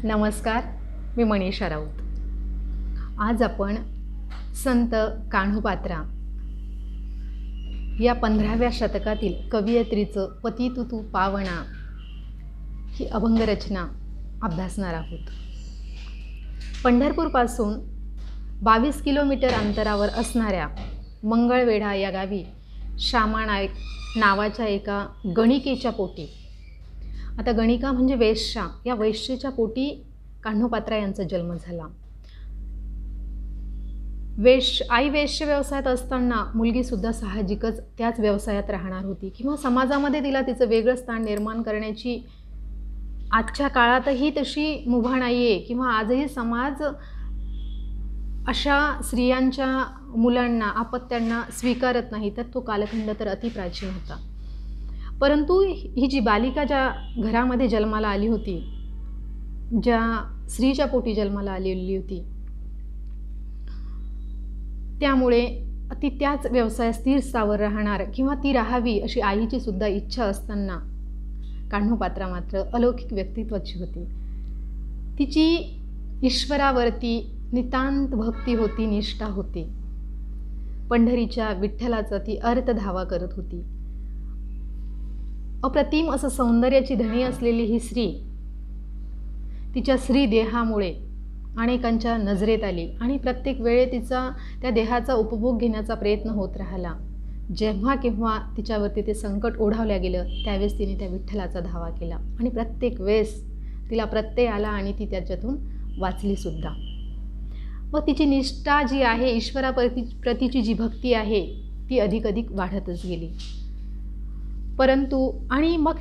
नमस्कार, मी मनीषा राऊत। आज आपण संत कान्होपात्रा या 15व्या शतकातील कवयित्रीचं पतित तू पावना ही अभंगरचना अभ्यासणार आहोत। पंढरपूरपासून 22 किलोमीटर अंतरावर असणाऱ्या मंगळवेढा या गावी श्यामा नावाच्या एका गणिकेच्या पोटी, आता गणिका म्हणजे वेश्या, या वेश्येच्या पोटी कान्होपात्रा यांचा जन्म झाला। आई वेश्य व्यवसायात असताना मुलगीसुद्धा साहजिकच त्याच व्यवसायात राहणार होती किंवा समाजामध्ये तिला तिचं वेगळं स्थान निर्माण करण्याची आजच्या काळातही तशी मुभा नाही आहे किंवा आजही समाज अशा स्त्रियांच्या मुलांना अपत्यांना स्वीकारत नाही, तर तो कालखंड तर अतिप्राचीन होता। परंतु ही जी बालिका ज्या घरामध्ये जन्माला आली होती, ज्या स्त्रीच्या पोटी जन्माला आलेली होती, त्यामुळे ती त्याच व्यवसायात स्थिर स्थावर राहणार किंवा ती राहावी अशी आईची सुद्धा इच्छा असताना कान्होपात्रा मात्र अलौकिक व्यक्तित्वाची होती। तिची ईश्वरावरती नितांत भक्ती होती, निष्ठा होती। पंढरीच्या विठ्ठलाचा ती अर्थ धावा करत होती। अप्रतिम असं सौंदर्याची धनी असलेली ही स्त्री तिच्या स्त्री देहामुळे अनेकांच्या नजरेत आली आणि प्रत्येक वेळे तिचा त्या देहाचा उपभोग घेण्याचा प्रयत्न होत राहिला। जेव्हा केव्हा तिच्यावरती ते संकट ओढावल्या गेलं त्यावेळेस तिने त्या विठ्ठलाचा धावा केला आणि प्रत्येक वेळेस तिला प्रत्यय आला आणि ती त्याच्यातून वाचली सुद्धा। व तिची निष्ठा जी आहे, ईश्वराप्रतीची जी भक्ती आहे, ती अधिक वाढतच गेली। परंतु आणि मग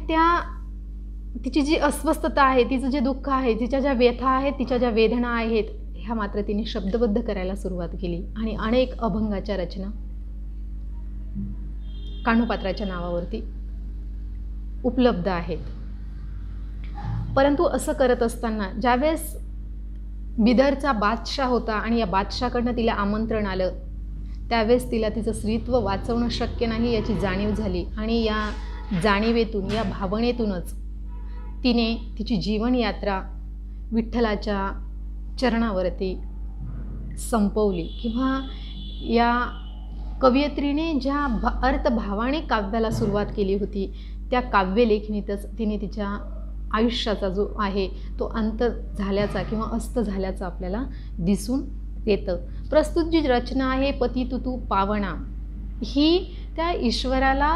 तिची जी अस्वस्थता आहे, तिचं जे दुःख आहे, तिच्या ज्या व्यथा आहेत, तिच्या ज्या वेदना आहेत, ह्या मात्र तिने शब्दबद्ध करायला सुरुवात केली आणि अनेक अभंगाच्या रचना कान्होपात्राच्या नावावरती उपलब्ध आहेत। परंतु असं करत असताना ज्यावेळेस बिदरचा बादशाह होता आणि या बादशाहकडनं तिला आमंत्रण आलं, त्यावेळेस तिला तिचं स्त्रीत्व वाचवणं शक्य नाही याची जाणीव झाली आणि या जाणीवेतून, या भावनेतूनच तिने तिची जीवनयात्रा विठ्ठलाच्या चरणावरती संपवली किंवा या कवयित्रीने ज्या अर्थभावाने काव्याला सुरुवात केली होती त्या काव्यलेखनीतच तिने तिच्या आयुष्याचा जो आहे तो अंत झाल्याचा किंवा अस्त झाल्याचा आपल्याला दिसून येतं। प्रस्तुत जी रचना आहे पतित तू पावना, ही त्या ईश्वराला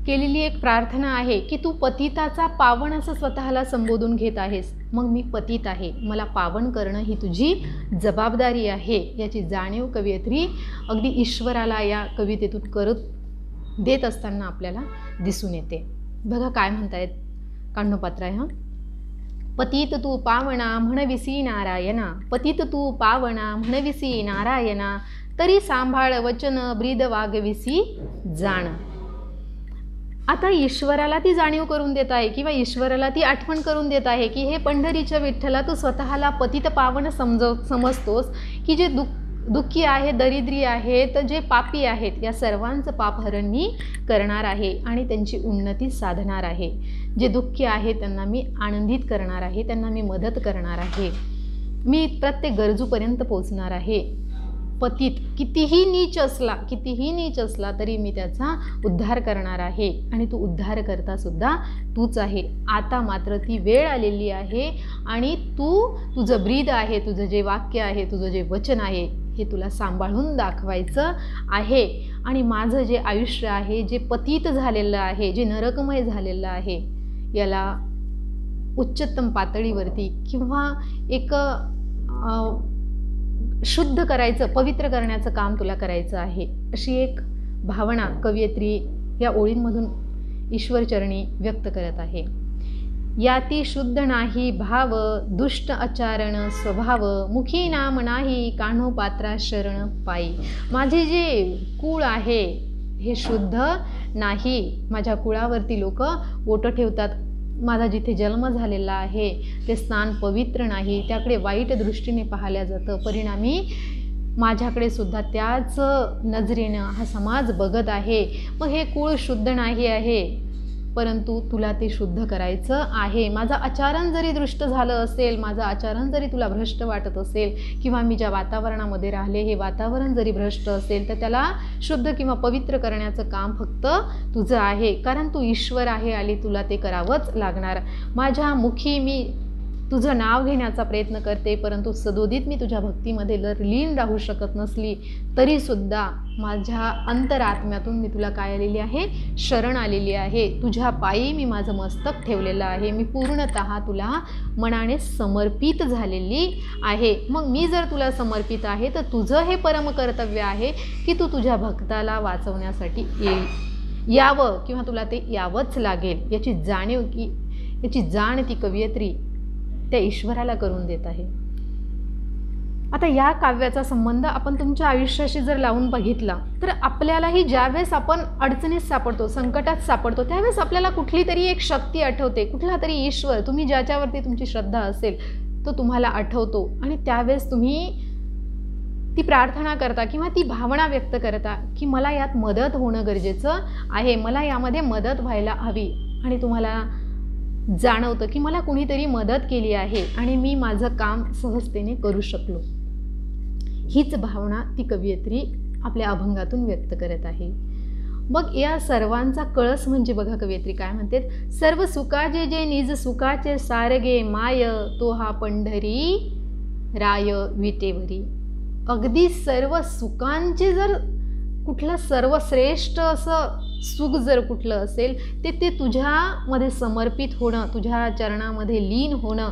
केलेली एक प्रार्थना आहे की तू पतिताचा पावन असं स्वतःला संबोधून घेत आहेस, मग मी पतित आहे, मला पावन करणं ही तुझी जबाबदारी आहे, याची जाणीव कवयित्री अगदी ईश्वराला या कवितेतून करत देत असताना आपल्याला दिसून येते। बघा काय म्हणतायत कान्होपात्रा ह्या, पतित तू पावना म्हणविसी नारायणा, पतित तू पावना म्हणविसी नारायणा, तरी सांभाळ वचन ब्रीद वागविसी जाण। आता ईश्वराला ती जाणीव करून देत आहे किंवा ईश्वराला ती आठवण करून देत आहे की हे पंढरीच्या विठ्ठला, तू स्वतःला पतित पावन समजतोस की जे दुःखी आहे, दरिद्री आहेत, जे पापी आहेत, या सर्वांचं पापहरण मी करणार आहे आणि त्यांची उन्नती साधणार आहे। जे दुःखी आहेत त्यांना मी आनंदित करणार आहे, त्यांना मी मदत करणार आहे, मी प्रत्येक गरजूपर्यंत पोहोचणार आहे। पतित कितीही नीच असला तरी मी त्याचा उद्धार करणार आहे आणि तू उद्धार करता सुद्धा तूच आहे। आता मात्र ती वेळ आलेली आहे आणि तुझं ब्रीद आहे, तुझं जे वाक्य आहे, तुझं जे वचन आहे, हे तुला सांभाळून दाखवायचं आहे आणि माझं जे आयुष्य आहे, जे पतित झालेलं आहे, जे नरकमय झालेलं आहे, याला उच्चतम पातळीवरती किंवा एक शुद्ध करायचं, पवित्र करण्याचं काम तुला करायचं आहे, अशी एक भावना कवयित्री या ओळींमधून ईश्वरचरणी व्यक्त करत आहे। याती शुद्ध नाही भाव, दुष्ट आचरण स्वभाव, मुखी नाम नाही कान्होपात्रा शरण पायी। माझे जे कुळ आहे हे शुद्ध नाही, माझ्या कुळावरती लोक बोटं ठेवतात, माझा जिथे जन्म झालेला आहे ते स्थान पवित्र नाही, त्याकडे वाईट दृष्टीने पाहिलं जातं, परिणामी माझ्याकडे सुद्धा त्याच नजरेनं हा समाज बघत आहे। मग हे कुळ शुद्ध नाही आहे, परंतु तुला ते शुद्ध करायचं आहे. माझं आचरण जरी दृष्ट झालं असेल, माझं आचरण जरी तुला भ्रष्ट वाटत असेल, किंवा मी ज्या वातावरणामध्ये राहिले हे वातावरण जरी भ्रष्ट असेल, तर त्याला शुद्ध किंवा पवित्र करण्याचं काम फक्त तुझं आहे. कारण तू ईश्वर आहे आणि तुला ते करावंच लागणार. माझ्या मुखी मी तुझं नाव घेण्याचा प्रयत्न करते, परंतु सदोदित मी तुझ्या भक्तीमध्ये जर लीन राहू शकत नसली तरीसुद्धा माझ्या अंतरात्म्यातून मी तुला काय आलेली आहे, शरण आलेली आहे. तुझ्या पायी मी माझं मस्तक ठेवलेलं आहे. मी पूर्णतः तुला मनाने समर्पित झालेली आहे. मग मी जर तुला समर्पित आहे तर तुझं हे परम कर्तव्य आहे की तू तुझ्या भक्ताला वाचवण्यासाठी यावं, किंवा तुला ते यावंच लागेल. याची जाण ती कवयित्री त्या ईश्वराला करून देत आहे. आता या काव्याचा संबंध आपण तुमच्या आयुष्याशी जर लावून बघितला तर आपल्यालाही ज्यावेळेस आपण अडचणीत सापडतो, संकटात सापडतो, त्यावेळेस आपल्याला कुठली तरी एक शक्ती आठवते, कुठला तरी ईश्वर, तुम्ही ज्याच्यावरती तुमची श्रद्धा असेल तो तुम्हाला आठवतो, आणि त्यावेळेस तुम्ही ती प्रार्थना करता किंवा ती भावना व्यक्त करता की मला यात मदत होणं गरजेचं आहे, मला यामध्ये मदत व्हायला हवी. आणि तुम्हाला जाणवतं की मला कुणीतरी मदत केली आहे आणि मी माझं काम सहजतेने करू शकलो. हीच भावना ती कवयित्री आपल्या अभंगातून व्यक्त करत आहे. मग या सर्वांचा कळस म्हणजे बघा कवयित्री काय म्हणते, सर्व सुखाचे जे निज सुखाचे सारगे माय, तो हा पंढरी राय विटेवरी. अगदी सर्व सुखांचे जर कुठलं सर्वश्रेष्ठ असं सुख जर कुठलं असेल ते तुझ्यामध्ये समर्पित होणं, तुझ्या चरणामध्ये लीन होणं,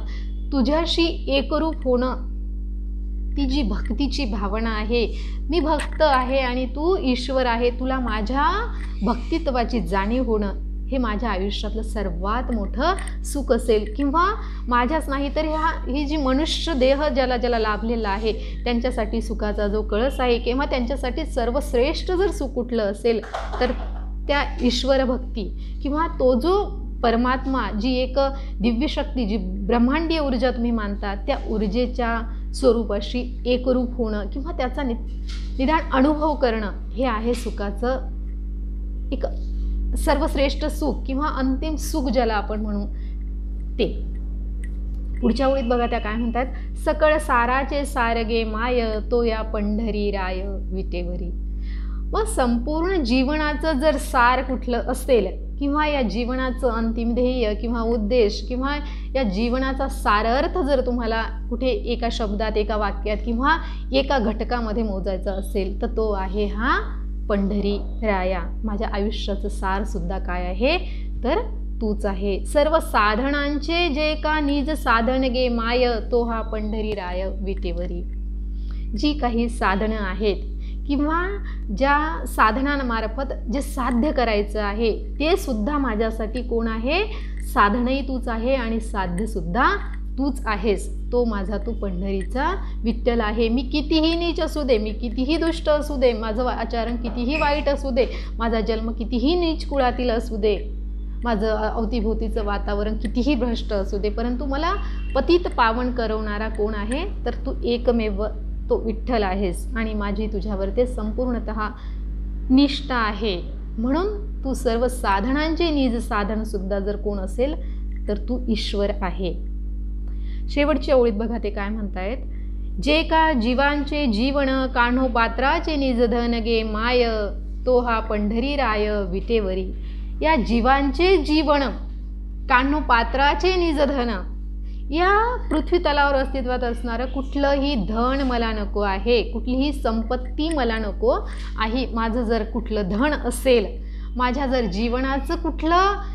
तुझ्याशी एकरूप होणं, ती जी भक्तीची भावना आहे, मी भक्त आहे आणि तू ईश्वर आहे, तुला माझ्या भक्तित्वाची जाणीव होणं, हे माझ्या आयुष्यातलं सर्वात मोठं सुख असेल. किंवा माझ्याच नाही तर ही जी मनुष्य देह ज्याला लाभलेला आहे त्यांच्यासाठी सुखाचा जो कळस आहे, किंवा त्यांच्यासाठी सर्वश्रेष्ठ जर सुख कुठलं असेल तर त्या ईश्वर भक्ती किंवा तो जो परमात्मा, जी एक दिव्य शक्ती, जी ब्रह्मांडीय ऊर्जा तुम्ही मानता, त्या ऊर्जेच्या स्वरूपाशी एकरूप होणं किंवा त्याचा निदान अनुभव करणं, हे आहे सुखाचं एक सर्वश्रेष्ठ सुख किंवा अंतिम सुख ज्याला आपण म्हणू ते. पुढच्या ओळीत बघा त्या काय म्हणतात, सकळ साराचे सारगे माय, तो या पंढरी राय विटेवरी. मग संपूर्ण जीवनाचं जर सार कुठलं असेल किंवा या जीवनाचं अंतिम ध्येय किंवा उद्देश किंवा या जीवनाचा सारार्थ जर तुम्हाला कुठे एका शब्दात, एका वाक्यात किंवा एका घटकामध्ये मोजायचा असेल तर तो आहे हा पंढरी राया. माझ्या आयुष्याचं सार सुद्धा काय आहे तर तूच आहे. सर्व साधनांचे जे का निज साधन गे माय, तो हा पंढरी राय विटेवरी. जी काही साधनं आहेत किंवा ज्या साधनांमार्फत जे साध्य करायचं आहे ते सुद्धा माझ्यासाठी कोण आहे, साधनही तूच आहे आणि साध्यसुद्धा तूच आहेस. तो माझा तू पंढरीचा विठ्ठल आहे. मी कितीही नीच असू दे, मी कितीही दुष्ट असू दे, माझं आचरण कितीही वाईट असू दे, माझा जन्म कितीही नीच कुळातील असू दे, माझं अवतीभोवतीचं वातावरण कितीही भ्रष्ट असू दे, परंतु मला पतित पावन करवणारा कोण आहे तर तू एकमेव तो विठ्ठल आहेस आणि माझी तुझ्यावर ते संपूर्णतः निष्ठा आहे. म्हणून तू सर्व साधनांचे निज साधनसुद्धा जर कोण असेल तर तू ईश्वर आहे. शेवटच्या ओळीत बघा ते काय म्हणतायत, जे का जीवांचे जीवन, कान्हो पात्राचे निज धन गे माय, तो हा पंढरी राय विटेवरी. या जीवांचे जीवन, कान्हो पात्राचे निज धन, या पृथ्वी तलावर अस्तित्वात असणारं कुठलंही धन मला नको आहे, कुठलीही संपत्ती मला नको आहे. माझं जर कुठलं धन असेल, माझ्या जर जीवनाचं कुठलं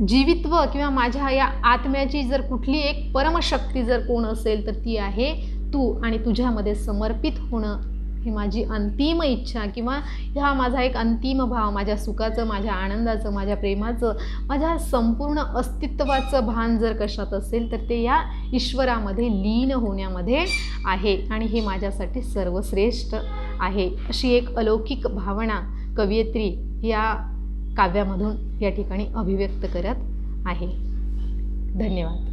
जीवित्व किंवा माझ्या या आत्म्याची जर कुठली एक परमशक्ती जर कोण असेल तर ती आहे तू. आणि तुझ्यामध्ये समर्पित होणं ही माझी अंतिम इच्छा किंवा हा माझा एक अंतिम भाव, माझ्या सुखाचं, माझ्या आनंदाचं, माझ्या प्रेमाचं, माझ्या संपूर्ण अस्तित्वाचं भान जर कशात असेल तर ते या ईश्वरामध्ये लीन होण्यामध्ये आहे आणि हे माझ्यासाठी सर्वश्रेष्ठ आहे. अशी एक अलौकिक भावना कवयित्री या काव्यामधून या ठिकाणी अभिव्यक्त करत आहे. धन्यवाद.